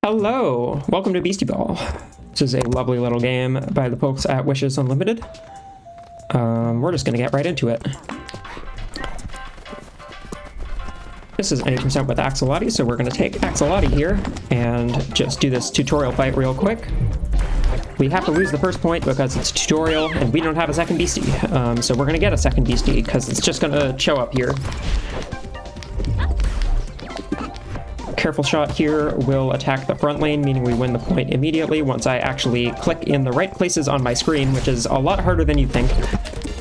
Hello! Welcome to Beastieball. This is a lovely little game by the folks at Wishes Unlimited. We're just gonna get right into it. This is 80% with Axolati, so we're gonna take Axolati here and just do this tutorial fight real quick. We have to lose the first point because it's a tutorial and we don't have a second beastie. So we're gonna get a second beastie because it's just gonna show up here. Careful shot here will attack the front lane, meaning we win the point immediately once I actually click in the right places on my screen, which is a lot harder than you think.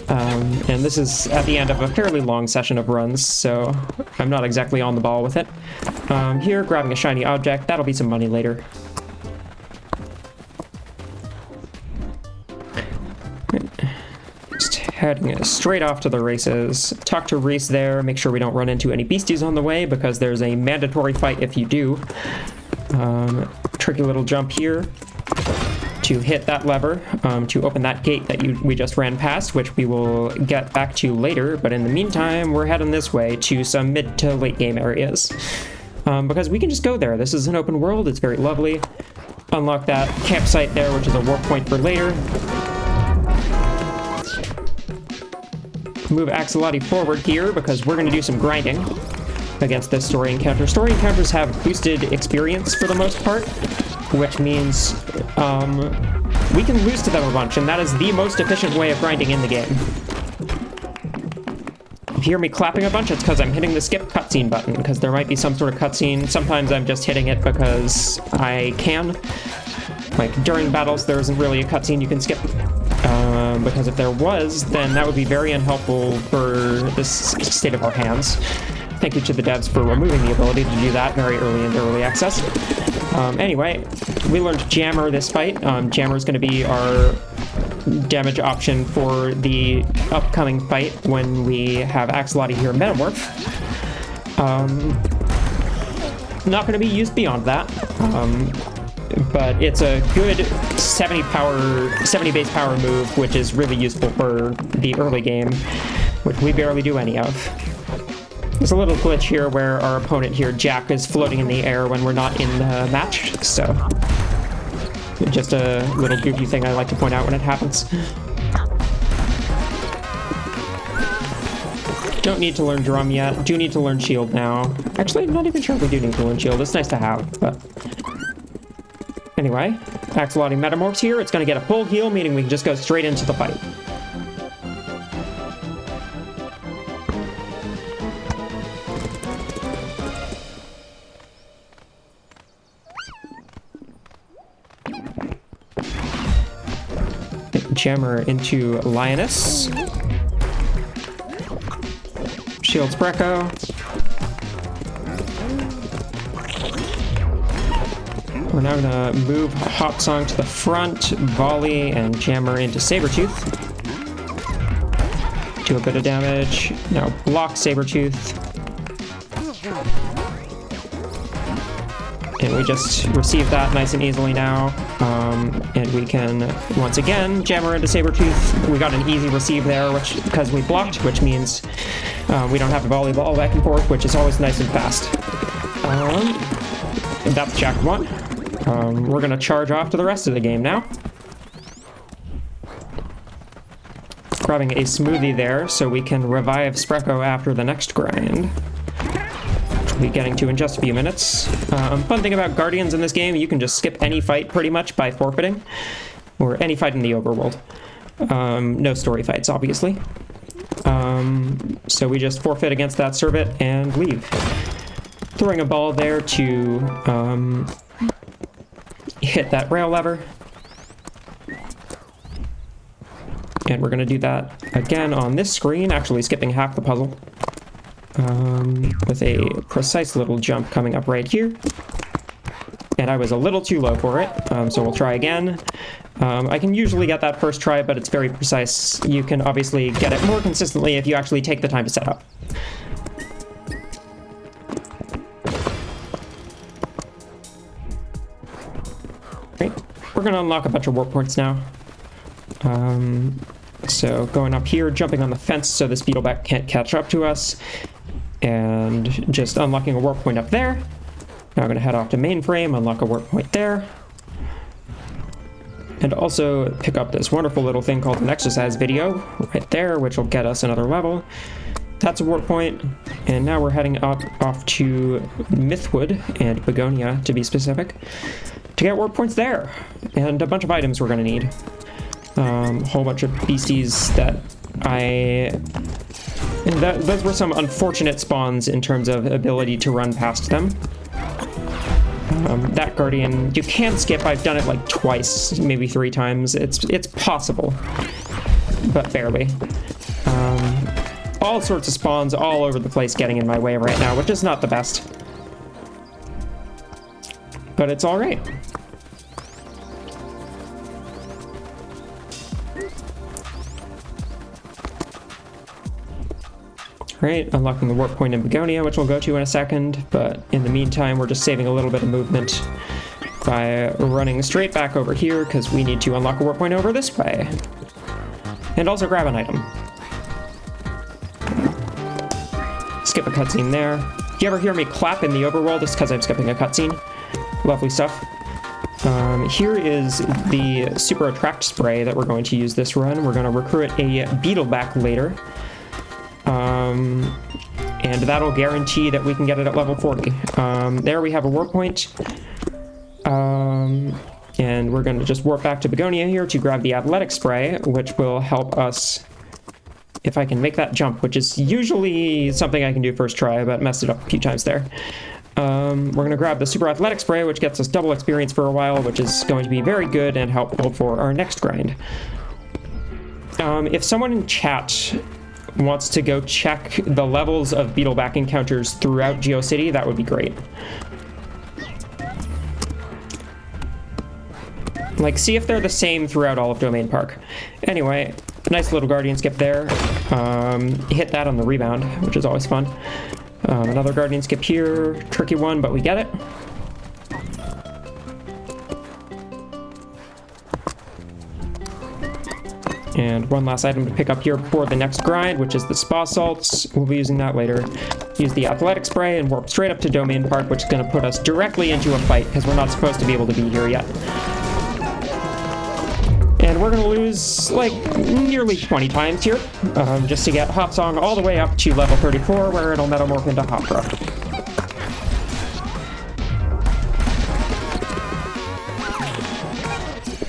And this is at the end of a fairly long session of runs, so I'm not exactly on the ball with it. Here, grabbing a shiny object, that'll be some money later. Just heading straight off to the races. Talk to Reese there, make sure we don't run into any beasties on the way, because there's a mandatory fight if you do. Tricky little jump here to hit that lever to open that gate that we just ran past, which we will get back to later, but in the meantime we're heading this way to some mid to late game areas because we can just go there. This is an open world, it's very lovely. Unlock that campsite there, which is a warp point for later. Move Axolati forward here because we're going to do some grinding against this story encounter. Story encounters have boosted experience for the most part, which means we can lose to them a bunch, and that is the most efficient way of grinding in the game. If you hear me clapping a bunch, it's because I'm hitting the skip cutscene button, because there might be some sort of cutscene. Sometimes I'm just hitting it because I can. Like, during battles, there isn't really a cutscene you can skip. Because if there was, then that would be very unhelpful for this state of our hands. Thank you to the devs for removing the ability to do that very early in early access. Anyway, we learned Jammer this fight. Jammer is going to be our damage option for the upcoming fight when we have Axolati here Metamorph. Not going to be used beyond that. But it's a good 70 base power move, which is really useful for the early game, which we barely do any of. There's a little glitch here where our opponent here, Jack, is floating in the air when we're not in the match, so just a little goofy thing I like to point out when it happens. Don't need to learn Drum yet, do need to learn Shield now. Actually, I'm not even sure if we do need to learn Shield, it's nice to have, but... Anyway, Axolati Metamorphs here. It's going to get a full heal, meaning we can just go straight into the fight. Jammer into Lioness. Shield Spreco. We're now going to move Hot Song to the front, Volley, and Jammer into Sabretooth. Do a bit of damage. Now block Sabretooth. And we just receive that nice and easily now. And we can, once again, Jammer into Sabretooth. We got an easy receive there, because we blocked, which means we don't have to volleyball back and forth, which is always nice and fast. And that's Jack 1. We're going to charge off to the rest of the game now. Grabbing a smoothie there so we can revive Spreco after the next grind. Which we'll be getting to in just a few minutes. Fun thing about Guardians in this game, you can just skip any fight pretty much by forfeiting. Or any fight in the overworld. No story fights, obviously. So we just forfeit against that Servit and leave. Throwing a ball there to... hit that rail lever. And we're going to do that again on this screen, actually skipping half the puzzle. With a precise little jump coming up right here. And I was a little too low for it, so we'll try again. I can usually get that first try, but it's very precise. You can obviously get it more consistently if you actually take the time to set up. We're going to unlock a bunch of warp points now. So going up here, jumping on the fence so this beetleback can't catch up to us, and just unlocking a warp point up there. Now I'm going to head off to mainframe, unlock a warp point there. And also pick up this wonderful little thing called an exercise video right there, which will get us another level. That's a warp point. And now we're heading off to Mythwood and Begonia, to be specific, to get warp points there. And a bunch of items we're going to need. A whole bunch of beasties that those were some unfortunate spawns in terms of ability to run past them. That Guardian, you can skip. I've done it like twice, maybe 3 times. It's possible, but barely. All sorts of spawns all over the place getting in my way right now, which is not the best. But it's all right. Right, unlocking the warp point in Begonia, which we'll go to in a second, but in the meantime, we're just saving a little bit of movement by running straight back over here, because we need to unlock a warp point over this way. And also grab an item. Skip a cutscene there. If you ever hear me clap in the overworld, it's because I'm skipping a cutscene. Lovely stuff. Here is the Super Attract spray that we're going to use this run. We're going to recruit a beetle back later. And that'll guarantee that we can get it at level 40. There we have a warp point. And we're going to just warp back to Begonia here to grab the athletic spray, which will help us, if I can make that jump, which is usually something I can do first try, but messed it up a few times there. We're going to grab the super athletic spray, which gets us double experience for a while, which is going to be very good and helpful for our next grind. If someone in chat wants to go check the levels of beetleback encounters throughout GeoCity, that would be great. Like, see if they're the same throughout all of Domain Park. Anyway, nice little Guardian skip there. Hit that on the rebound, which is always fun. Another Guardian skip here. Tricky one, but we get it. And one last item to pick up here for the next grind, which is the spa salts. We'll be using that later. Use the athletic spray and warp straight up to Domain Park, which is going to put us directly into a fight, because we're not supposed to be able to be here yet. And we're going to lose, like, nearly 20 times here, just to get Hot Song all the way up to level 34, where it'll metamorph into Hopra.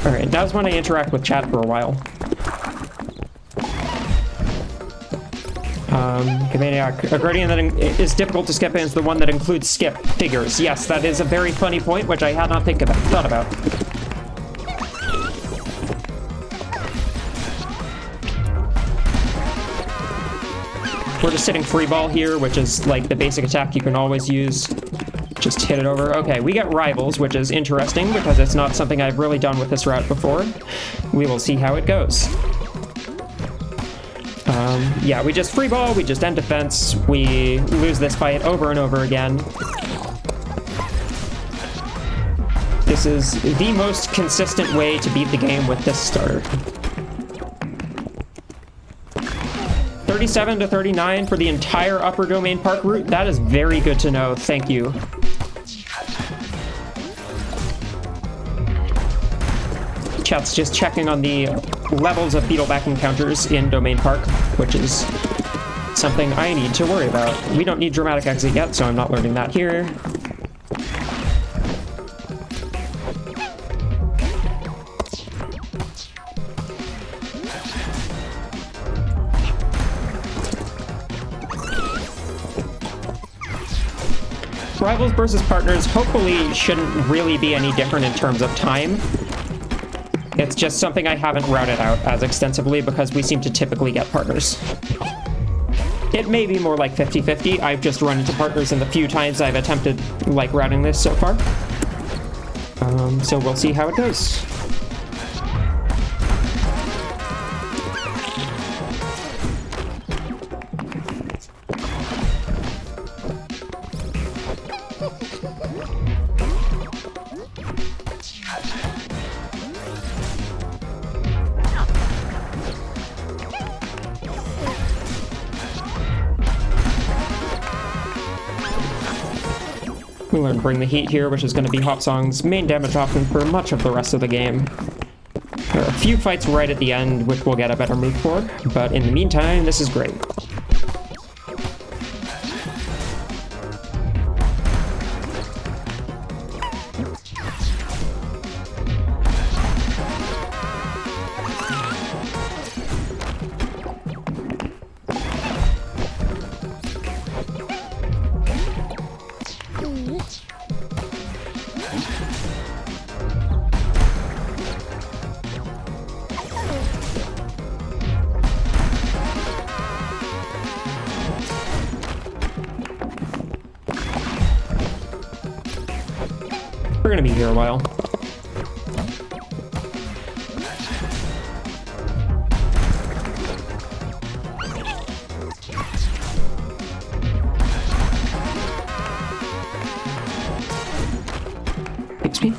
Alright, now's when I interact with chat for a while. A Guardian that is difficult to skip is the one that includes skip figures. Yes, that is a very funny point, which I had not thought about. We're just sitting free ball here, which is like the basic attack you can always use. Just hit it over. Okay, we get rivals, which is interesting because it's not something I've really done with this route before. We will see how it goes. Yeah, we just free ball, we just end defense, we lose this fight over and over again. This is the most consistent way to beat the game with this starter. 37 to 39 for the entire Upper Domain Park route. That is very good to know. Thank you. Chat's just checking on the levels of beetleback encounters in Domain Park, which is something I need to worry about. We don't need dramatic exit yet, so I'm not learning that here. Rivals versus partners hopefully shouldn't really be any different in terms of time. It's just something I haven't routed out as extensively because we seem to typically get partners. It may be more like 50-50. I've just run into partners in the few times I've attempted like routing this so far. So we'll see how it goes. learn Bring the Heat here, which is going to be Hopsong's main damage option for much of the rest of the game. There are a few fights right at the end which we'll get a better move for, but in the meantime, this is great. We're gonna be here a while. XP.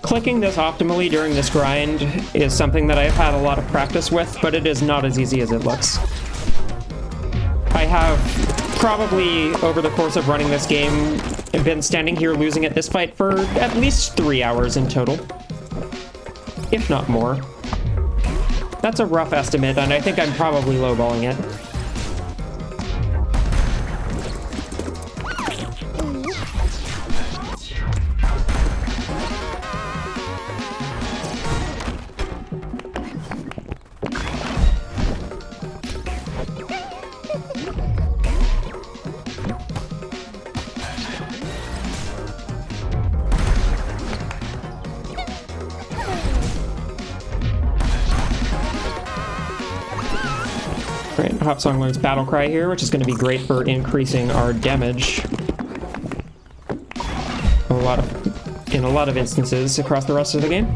Clicking this optimally during this grind is something that I've had a lot of practice with, but it is not as easy as it looks. I have probably, over the course of running this game, been standing here losing at this fight for at least 3 hours in total, if not more. That's a rough estimate, and I think I'm probably lowballing it. Right, Hopsong learns Battle Cry here, which is going to be great for increasing our damage in a lot of instances across the rest of the game.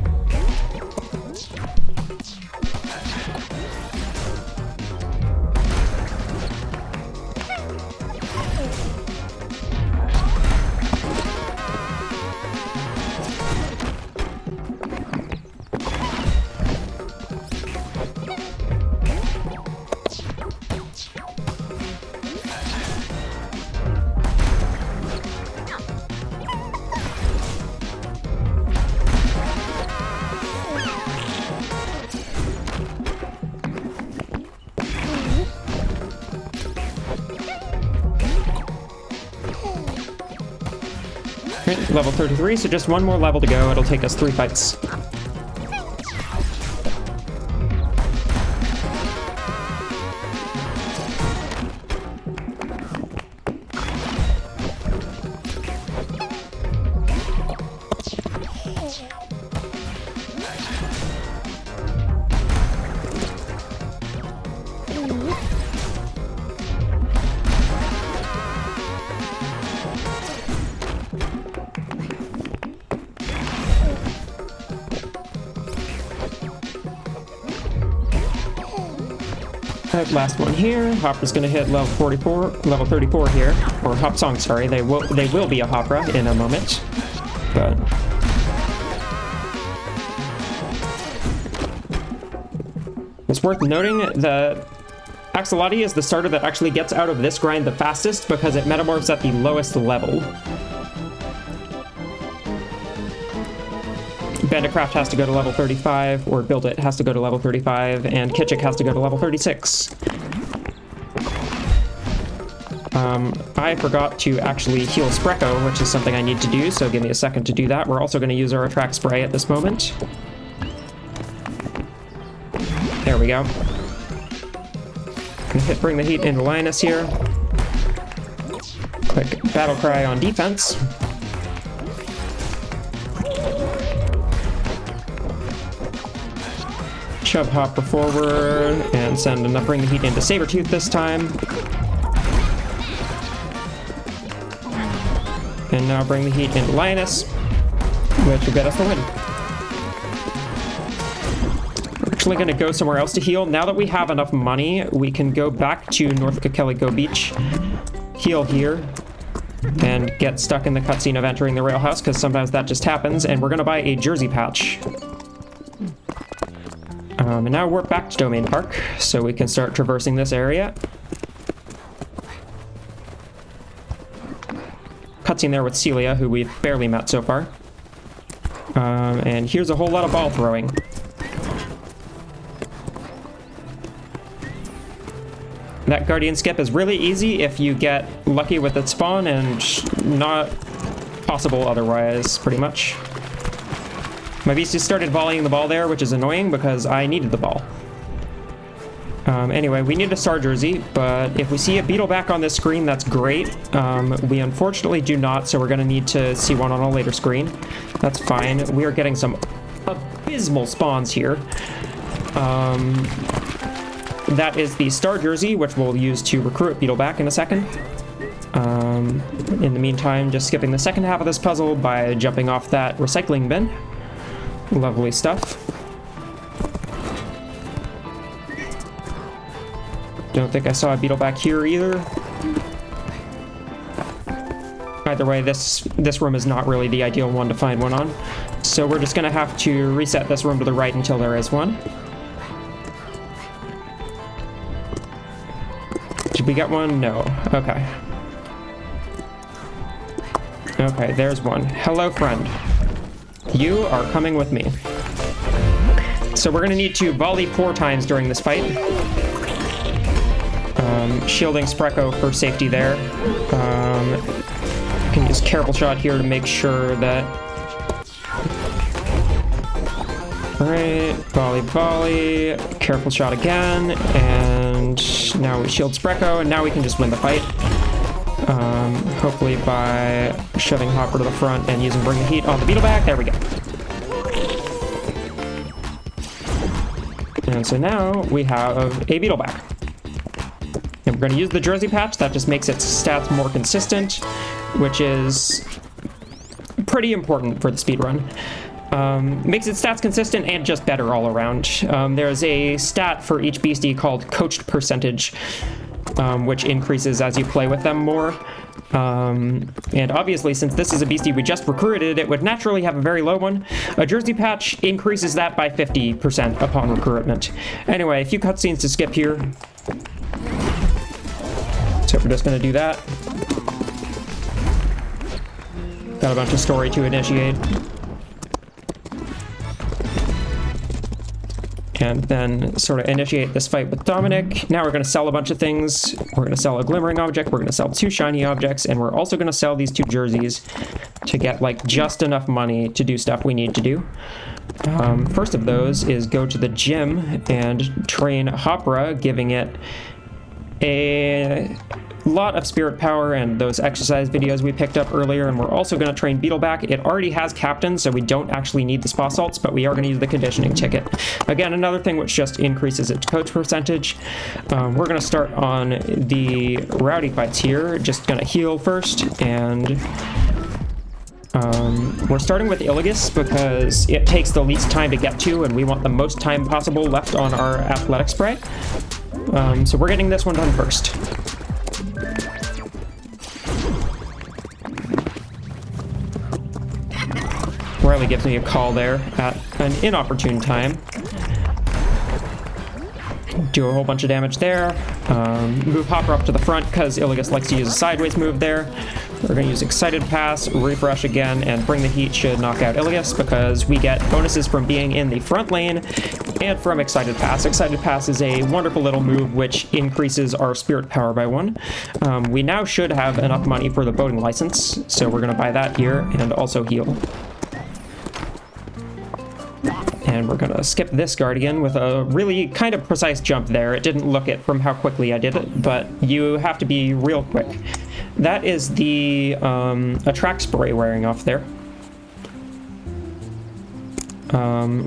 Level 33, so just one more level to go. It'll take us 3 fights. Last one here. Hopper's gonna hit level 34 here, or Hopsong, sorry. They will be a Hopra in a moment, but it's worth noting that Axolati is the starter that actually gets out of this grind the fastest because it metamorphs at the lowest level. Banditcraft has to go to level 35, or Build It has to go to level 35, and Kichik has to go to level 36. I forgot to actually heal Sprecko, which is something I need to do, so give me a second to do that. We're also going to use our Attract Spray at this moment. There we go. Gonna hit Bring the Heat into Lioness here. Quick Battle Cry on defense. Shove Hopper forward and send enough Bring the Heat into Sabertooth this time. And now Bring the Heat into Lioness, which will get us the win. actually going to go somewhere else to heal. Now that we have enough money, we can go back to North Kakeligo Beach, heal here, and get stuck in the cutscene of entering the rail house, because sometimes that just happens, and we're going to buy a jersey patch. And now we're back to Domain Park, so we can start traversing this area. Cutscene there with Celia, who we've barely met so far. And here's a whole lot of ball throwing. That Guardian Skip is really easy if you get lucky with its spawn, and not possible otherwise, pretty much. My beastie started volleying the ball there, which is annoying because I needed the ball. Anyway, we need a star jersey, but if we see a beetleback on this screen, that's great. We unfortunately do not, so we're going to need to see one on a later screen. That's fine. We are getting some abysmal spawns here. That is the star jersey, which we'll use to recruit beetleback in a second. In the meantime, just skipping the second half of this puzzle by jumping off that recycling bin. Lovely stuff. Don't think I saw a beetleback here either. Either way, this room is not really the ideal one to find one on. So we're just gonna have to reset this room to the right until there is one. Did we get one? No. Okay. Okay, there's one. Hello, friend. You are coming with me. So we're gonna need to volley 4 times during this fight. Shielding Sprecko for safety there. Can use Careful Shot here to make sure that... Alright, volley, volley, Careful Shot again, and now we shield Sprecko, and now we can just win the fight. Hopefully by shoving Hopper to the front and using Bring the Heat on the beetleback. There we go. And so now we have a beetleback. And we're going to use the jersey patch. That just makes its stats more consistent, which is pretty important for the speedrun. Makes its stats consistent and just better all around. There's a stat for each beastie called coached percentage, which increases as you play with them more. And obviously, since this is a beastie we just recruited, it would naturally have a very low one. A jersey patch increases that by 50% upon recruitment. Anyway, a few cutscenes to skip here. So we're just going to do that. Got a bunch of story to initiate. And then sort of initiate this fight with Dominic. Now we're going to sell a bunch of things. We're going to sell a glimmering object. We're going to sell 2 shiny objects. And we're also going to sell these 2 jerseys to get like just enough money to do stuff we need to do. First of those is go to the gym and train Hopra, giving it a lot of spirit power and those exercise videos we picked up earlier. And we're also going to train Beetleback. It already has Captain, so we don't actually need the spa salts, but we are going to use the conditioning ticket. Again, another thing which just increases its coach percentage. We're going to start on the rowdy fights here. Just going to heal first, and we're starting with Iligus because it takes the least time to get to, and we want the most time possible left on our athletic spray. So we're getting this one done first. Riley gives me a call there at an inopportune time. Do a whole bunch of damage there. Move Hopper up to the front because Iligus likes to use a sideways move there. We're going to use Excited Pass, refresh again, and Bring the Heat should knock out Iligus because we get bonuses from being in the front lane and from Excited Pass. Excited Pass is a wonderful little move which increases our spirit power by 1. We now should have enough money for the boating license, so we're going to buy that here and also heal. And we're going to skip this Guardian with a really kind of precise jump there. It didn't look it from how quickly I did it, but you have to be real quick. That is the attract spray wearing off there.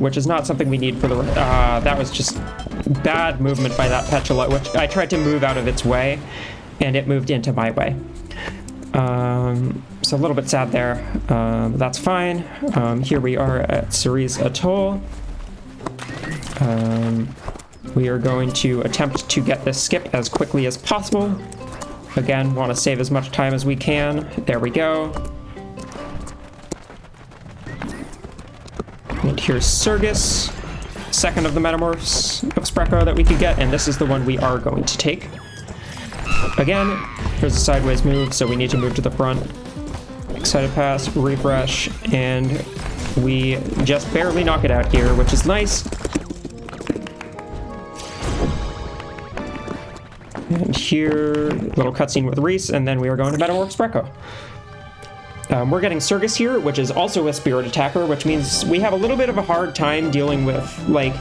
Which is not something we need for the... that was just bad movement by that Petula, which I tried to move out of its way, and it moved into my way. So a little bit sad there. That's fine. Here we are at Cerise Atoll. We are going to attempt to get this skip as quickly as possible. Again, want to save as much time as we can. There we go. And here's Surgus, second of the metamorphs of Spreko that we could get, and this is the one we are going to take. Again, here's a sideways move, so we need to move to the front. Excited pass, refresh, and we just barely knock it out here, which is nice. And here, little cutscene with Reese, and then we are going to Metamorph Spreko. We're getting Surgus here, which is also a spirit attacker, which means we have a little bit of a hard time dealing with, like,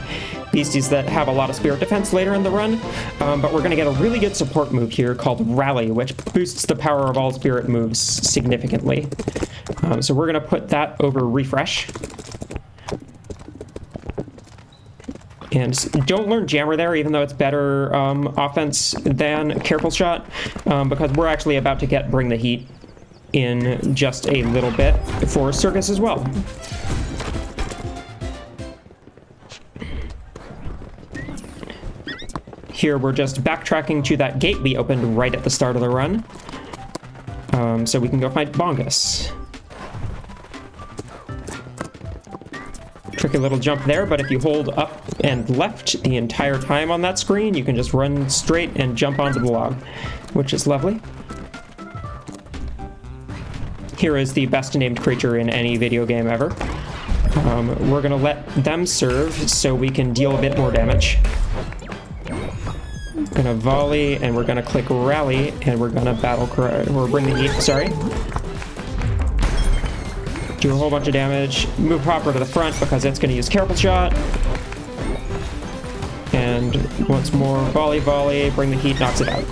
beasties that have a lot of spirit defense later in the run. But we're going to get a really good support move here called Rally, which boosts the power of all spirit moves significantly. So we're going to put that over Refresh. And don't learn Jammer there, even though it's better offense than Careful Shot, because we're actually about to get Bring the Heat in just a little bit for Surgus as well. Here we're just backtracking to that gate we opened right at the start of the run, so we can go find Bongus. Tricky little jump there, but if you hold up and left the entire time on that screen, you can just run straight and jump onto the log, which is lovely. Here is the best named creature in any video game ever. We're gonna let them serve so we can deal a bit more damage. Gonna volley, and we're gonna click Rally, and we're gonna battle cry, or Bring the Heat, sorry. Do a whole bunch of damage, move Hopper to the front because it's gonna use Careful Shot. And once more, volley, volley, Bring the Heat, knocks it out.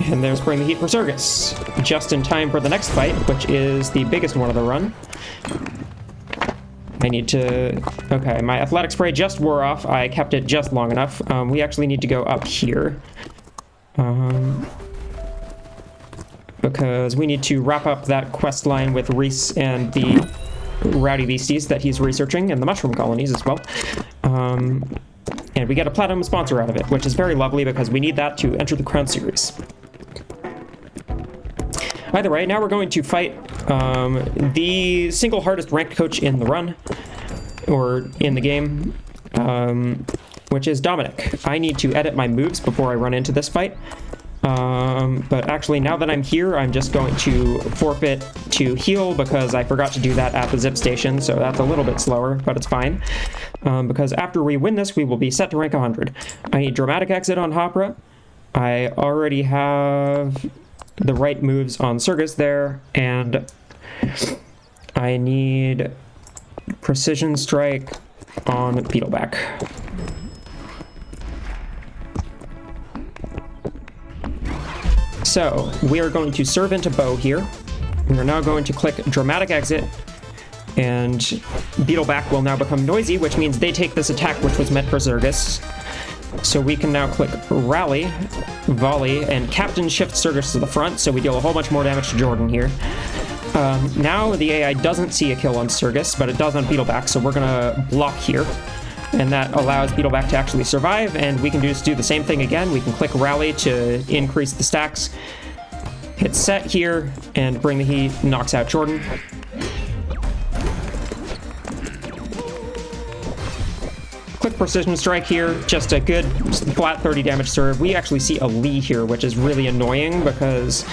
And there's Bring the Heat for Surgus. Just in time for the next fight, which is the biggest one of the run. I need to... Okay, my athletic spray just wore off. I kept it just long enough. We actually need to go up here. Because we need to wrap up that quest line with Reese and the rowdy beasties that he's researching, and the mushroom colonies as well. And we get a platinum sponsor out of it, which is very lovely because we need that to enter the Crown Series. Either way, now we're going to fight the single hardest ranked coach in the run, or in the game, which is Dominic. I need to edit my moves before I run into this fight. But actually, now that I'm here, I'm just going to forfeit to heal because I forgot to do that at the zip station, so that's a little bit slower, but it's fine. Because after we win this, we will be set to rank 100. I need Dramatic Exit on Hopra. I already have the right moves on Surgus there, and I need Precision Strike on Beetleback. So, we are going to serve into Bow here. We are now going to click Dramatic Exit, and Beetleback will now become noisy, which means they take this attack which was meant for Surgus. So we can now click Rally, Volley, and Captain shift Surgus to the front, so we deal a whole bunch more damage to Jordan here. Now the AI doesn't see a kill on Surgus, but it does on Beetleback, so we're gonna block here. And that allows Beetleback to actually survive, and we can just do the same thing again. We can click Rally to increase the stacks, hit set here, and Bring the Heat knocks out Jordan. Click Precision Strike here, just a good flat 30 damage serve. We actually see a Lee here, which is really annoying because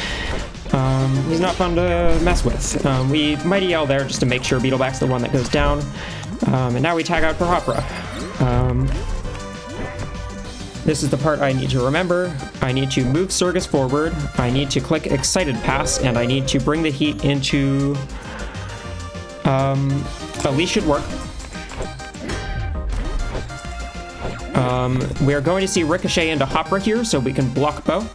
he's not fun to mess with. We Mighty Yell there just to make sure Beetleback's the one that goes down. And now we tag out for Hopra. This is the part I need to remember. I need to move Surgus forward, I need to click Excited Pass, and I need to Bring the Heat into... Lee should work. We are going to see Ricochet into Hopra here, so we can block Bow.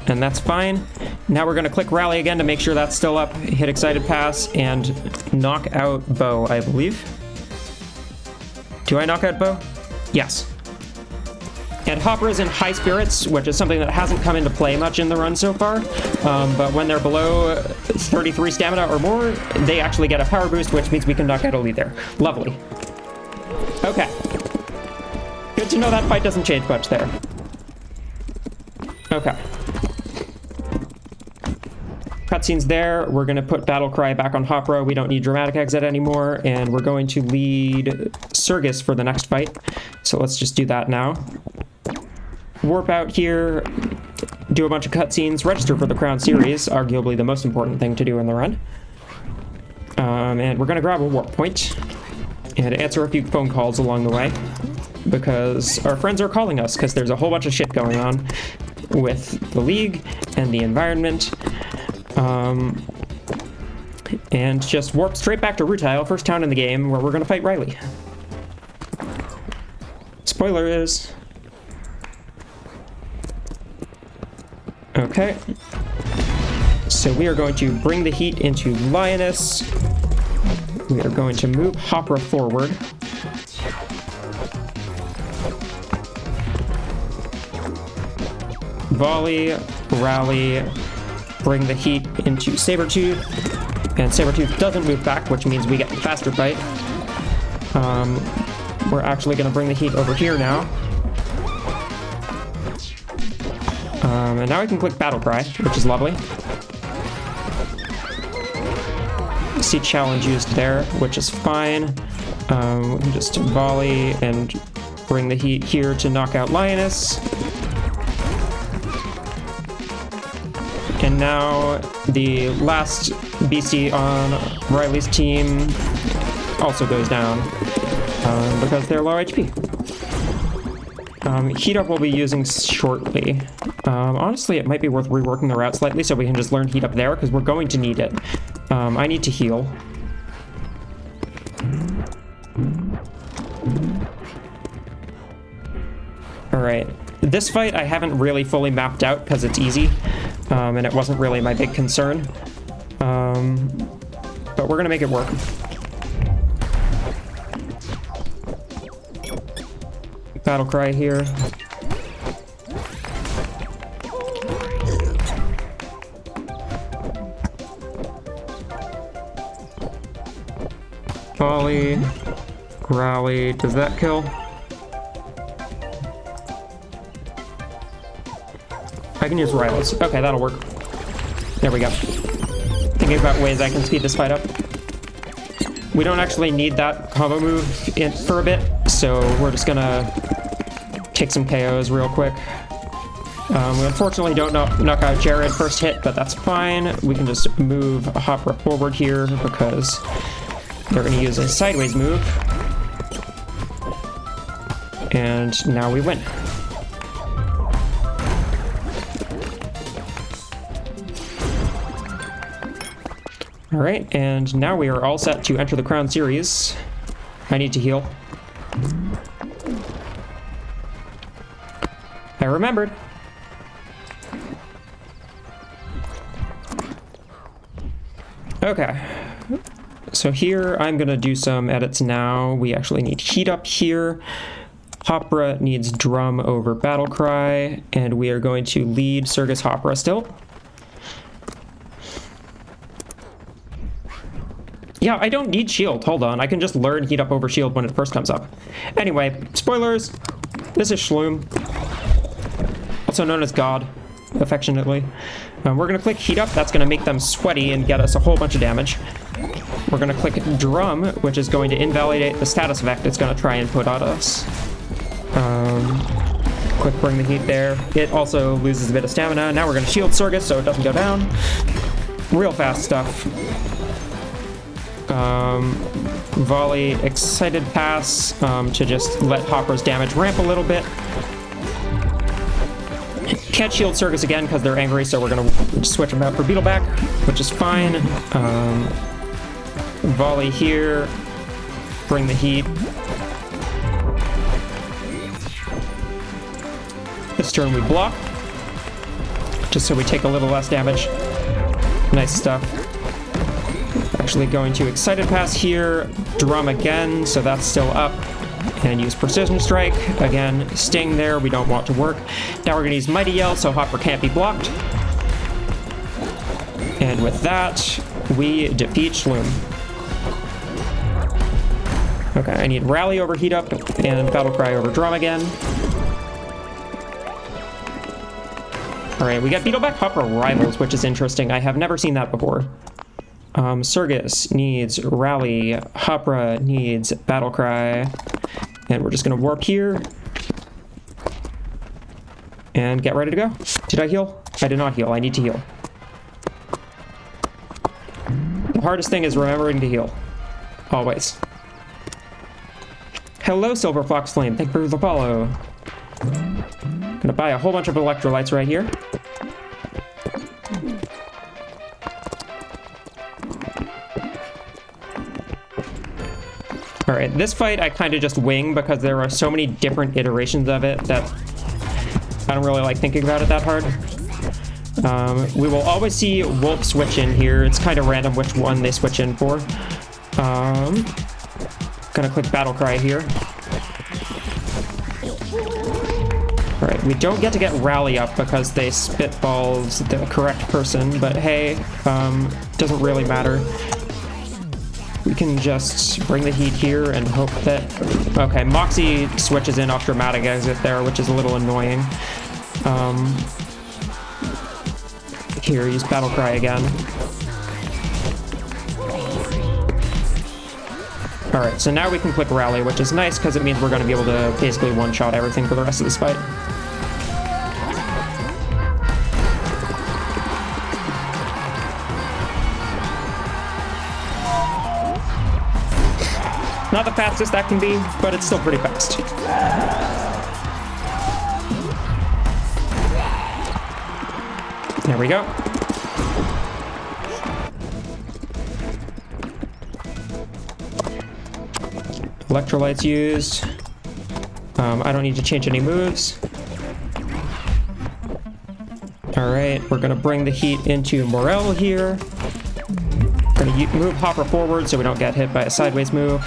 And that's fine. Now we're going to click Rally again to make sure that's still up, hit Excited Pass, and knock out Bow, I believe. Do I knock out Bow? Yes. And Hopper's in high spirits, which is something that hasn't come into play much in the run so far. But when they're below 33 stamina or more, they actually get a power boost, which means we can knock out a lead there. Lovely. Okay. Good to know that fight doesn't change much there. Okay. Cutscene's there. We're going to put Battle Cry back on Hopra. We don't need Dramatic Exit anymore. And we're going to lead Surgus for the next fight. So let's just do that now. Warp out here, do a bunch of cutscenes, register for the Crown Series, arguably the most important thing to do in the run. And we're going to grab a warp point and answer a few phone calls along the way, because our friends are calling us, because there's a whole bunch of shit going on with the League and the environment. And just warp straight back to Rutile, first town in the game, where we're going to fight Riley. Spoiler is... Okay. So we are going to bring the heat into Lioness. We are going to move Hopra forward. Volley, rally, bring the heat into Sabretooth. And Sabretooth doesn't move back, which means we get the faster fight. We're actually going to bring the heat over here now. And now we can click Battle Cry, which is lovely. See challenge used there, which is fine. We can just volley and bring the heat here to knock out Lioness. And now the last beastie on Riley's team also goes down because they're low HP. Heat Up we'll be using shortly. Honestly, it might be worth reworking the route slightly so we can just learn Heat Up there, because we're going to need it. I need to heal. Alright. This fight I haven't really fully mapped out because it's easy, and it wasn't really my big concern. But we're gonna make it work. Battle Cry here. Volley, rally, does that kill? I can use rivals. Okay, that'll work. There we go. Thinking about ways I can speed this fight up. We don't actually need that combo move for a bit, so we're just gonna take some KOs real quick. We unfortunately don't knock out Jared first hit, but that's fine. We can just move a Hopper forward here because they're going to use a sideways move. And now we win. All right, and now we are all set to enter the Crown Series. I need to heal. I remembered. Okay. So here, I'm going to do some edits now. We actually need Heat Up here. Hopra needs Drum over Battle Cry. And we are going to lead Surgus Hopra still. Yeah, I don't need Shield. Hold on. I can just learn Heat Up over Shield when it first comes up. Anyway, spoilers. This is Shloom, also known as God, affectionately. We're going to click Heat Up. That's going to make them sweaty and get us a whole bunch of damage. We're going to click Drum, which is going to invalidate the status effect it's going to try and put on us. Quick Bring the Heat there. It also loses a bit of stamina. Now we're going to Shield Surgus so it doesn't go down. Real fast stuff. Volley, Excited Pass to just let Hopper's damage ramp a little bit. Can't shield Surgus again because they're angry, so we're going to switch them out for Beetleback, which is fine. Volley here. Bring the Heat. This turn we block, just so we take a little less damage. Nice stuff. Actually going to Excited Pass here. Drum again, so that's still up. And use Precision Strike. Again, Sting there, we don't want to work. Now we're gonna use Mighty Yell so Hopper can't be blocked. And with that, we defeat Shloom. Okay, I need Rally over Heat Up and Battle Cry over Drum again. Alright, we got Beetleback Hopper Rivals, which is interesting. I have never seen that before. Surgus needs Rally, Hopra needs Battle Cry, and we're just gonna warp here and get ready to go. Did I heal? I did not heal. I need to heal. The hardest thing is remembering to heal. Always. Hello, Silver Fox Flame. Thank you for the follow. Gonna buy a whole bunch of electrolytes right here. Alright, this fight I kind of just wing because there are so many different iterations of it that I don't really like thinking about it that hard. We will always see Wolf switch in here. It's kind of random which one they switch in for. Gonna click Battle Cry here. Alright, we don't get to get Rally up because they spitballs the correct person, but hey, doesn't really matter. We can just bring the heat here and hope that... Okay, Moxie switches in off Dramatic Exit there, which is a little annoying. Here, use Battle Cry again. Alright, so now we can click Rally, which is nice because it means we're going to be able to basically one-shot everything for the rest of this fight. Not the fastest that can be, but it's still pretty fast. There we go. Electrolytes used. I don't need to change any moves. Alright, we're gonna bring the heat into Morel here. We're gonna move Hopper forward so we don't get hit by a sideways move.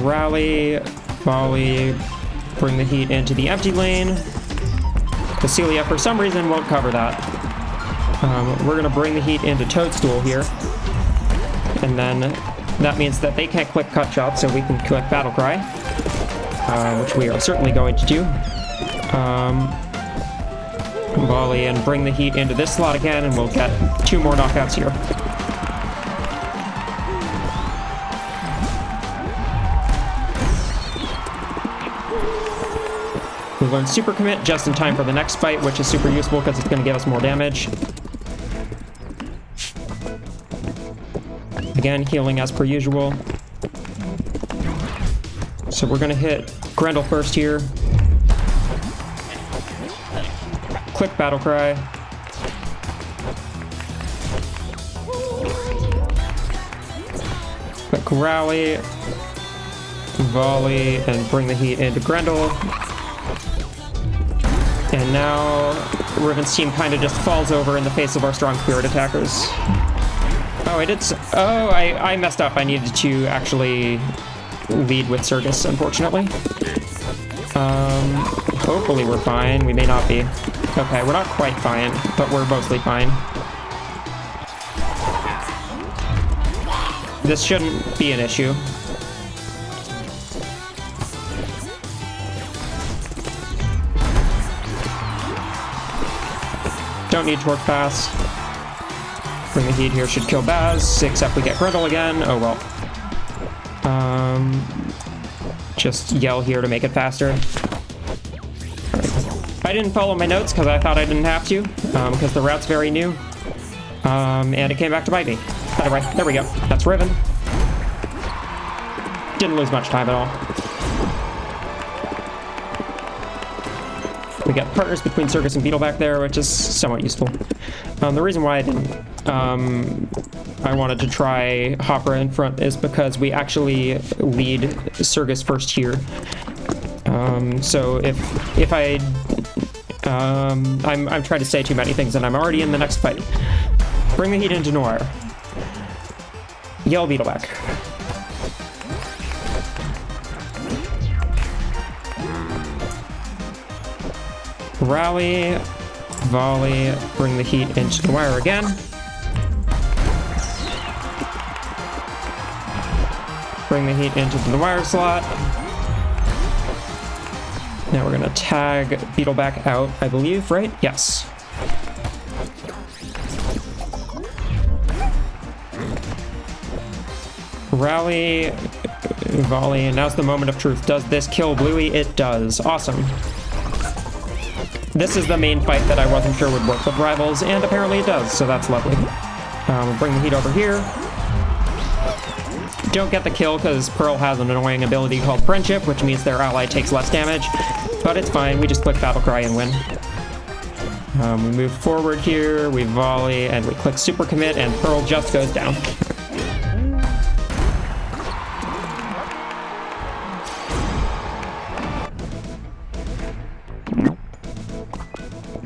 Rally, volley, bring the heat into the empty lane. Cecilia, for some reason, won't cover that. We're going to bring the heat into Toadstool here. And then that means that they can't click Cut Shot, so we can click Battle Cry. Which we are certainly going to do. Volley and bring the heat into this slot again, and we'll get 2 more knockouts here. We learned Super Commit just in time for the next fight, which is super useful because it's going to give us more damage. Again, healing as per usual. So we're going to hit Grendel first here. Click Battle Cry. Click Rally. Volley and bring the heat into Grendel. And now Riven's team kind of just falls over in the face of our strong spirit attackers. Oh, I messed up. I needed to actually lead with Surgus, unfortunately. Hopefully we're fine. We may not be. Okay, we're not quite fine, but we're mostly fine. This shouldn't be an issue. Don't need Torque Pass. Bring the heat here should kill Baz, except we get Grendel again. Oh well. Just yell here to make it faster. Right. I didn't follow my notes because I thought I didn't have to, because the route's very new. And it came back to bite me. Anyway, there we go. That's Riven. Didn't lose much time at all. We got partners between Surgus and Beetle back there, which is somewhat useful. The reason why I didn't, I wanted to try Hopper in front is because we actually lead Surgus first here. So if I'm trying to say too many things and I'm already in the next fight. Bring the heat into Noir. Yell Beetleback. Rally, volley, bring the heat into the wire again. Bring the heat into the wire slot. Now we're gonna tag Beetleback out, I believe, right? Yes. Rally, volley, and now's the moment of truth. Does this kill Bluey? It does. Awesome. This is the main fight that I wasn't sure would work with rivals, and apparently it does, so that's lovely. We'll bring the heat over here. Don't get the kill because Pearl has an annoying ability called Friendship, which means their ally takes less damage, but it's fine. We just click Battle Cry and win. We move forward here, we volley, and we click Super Commit, and Pearl just goes down.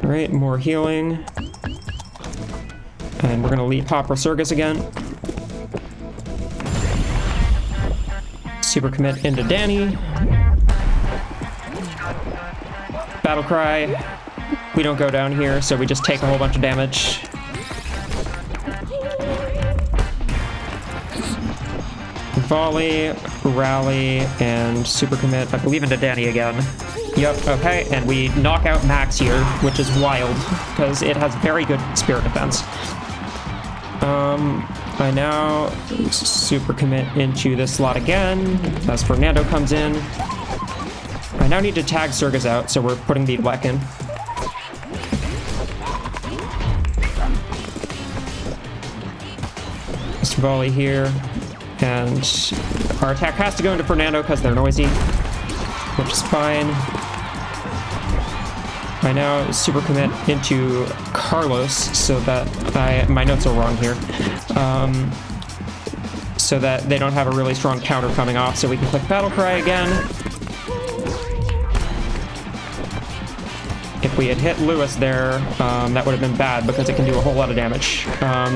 Alright, more healing. And we're gonna leap Hopper Circus again. Super Commit into Danny. Battle Cry. We don't go down here, so we just take a whole bunch of damage. Volley, rally, and Super Commit, I believe, into Danny again. Yep, okay, and we knock out Max here, which is wild, because it has very good spirit defense. I now Super Commit into this slot again, as Fernando comes in. I now need to tag Circus out, so we're putting the black in. Just volley here, and our attack has to go into Fernando because they're noisy, which is fine. I now Super Commit into Carlos so that my notes are wrong here. So that they don't have a really strong counter coming off, so we can click Battle Cry again. If we had hit Lewis there, that would have been bad because it can do a whole lot of damage.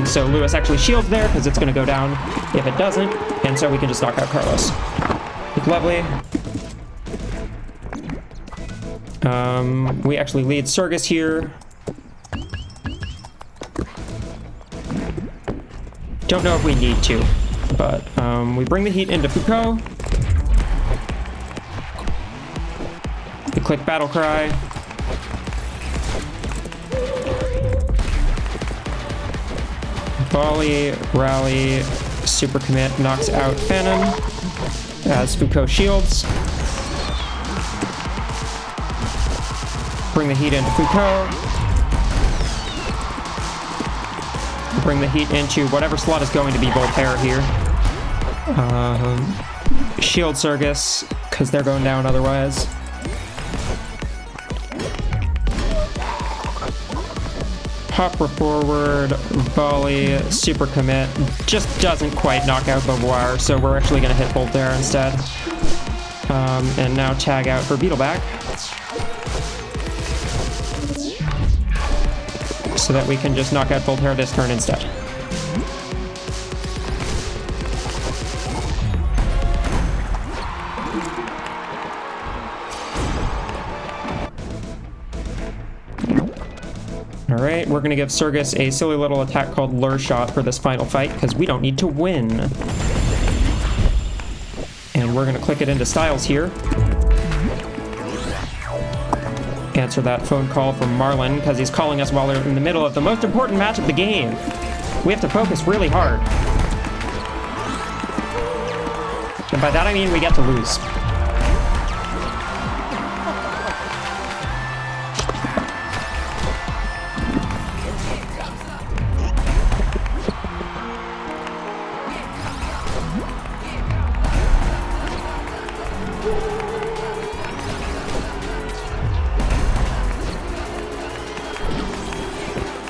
So Lewis actually shields there because it's going to go down if it doesn't, and so we can just knock out Carlos. Lovely. We actually lead Circus here. Don't know if we need to, but we bring the heat into Foucault. We click Battle Cry. Volley, rally, Super Commit knocks out Phantom as Foucault shields. Bring the heat into Foucault. Bring the heat into whatever slot is going to be Voltaire here. Shield Circus, because they're going down otherwise. Hopper forward, volley, Super Commit. Just doesn't quite knock out Beauvoir, so we're actually going to hit Voltaire instead. And now tag out for Beetleback, so that we can just knock out Voltaire this turn instead. Alright, we're gonna give Circus a silly little attack called Lure Shot for this final fight, because we don't need to win. And we're gonna click it into Styles here. Answer that phone call from Marlon, because he's calling us while we're in the middle of the most important match of the game. We have to focus really hard. And by that I mean we get to lose.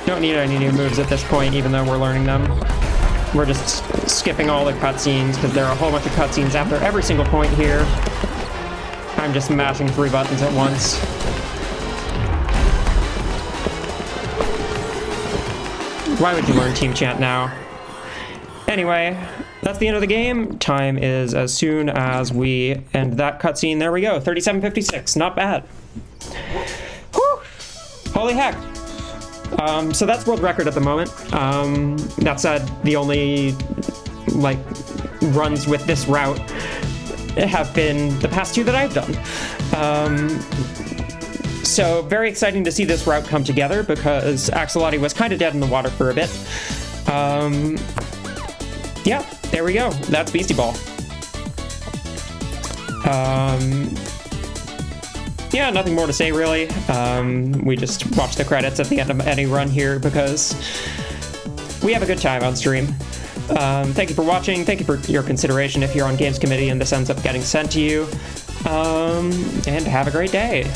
Don't need any new moves at this point, even though we're learning them. We're just skipping all the cutscenes, because there are a whole bunch of cutscenes after every single point here. I'm just mashing 3 buttons at once. Why would you learn Team Chant now? Anyway, that's the end of the game. Time is as soon as we end that cutscene. There we go, 37:56, not bad. Whew. Holy heck. So that's world record at the moment. That said, the only, like, runs with this route have been the past 2 that I've done. So very exciting to see this route come together because Axolati was kind of dead in the water for a bit. Yeah, there we go. That's Beastieball. Yeah, nothing more to say really. We just watch the credits at the end of any run here because we have a good time on stream. Thank you for watching. Thank you for your consideration if you're on Games Committee and this ends up getting sent to you. And have a great day.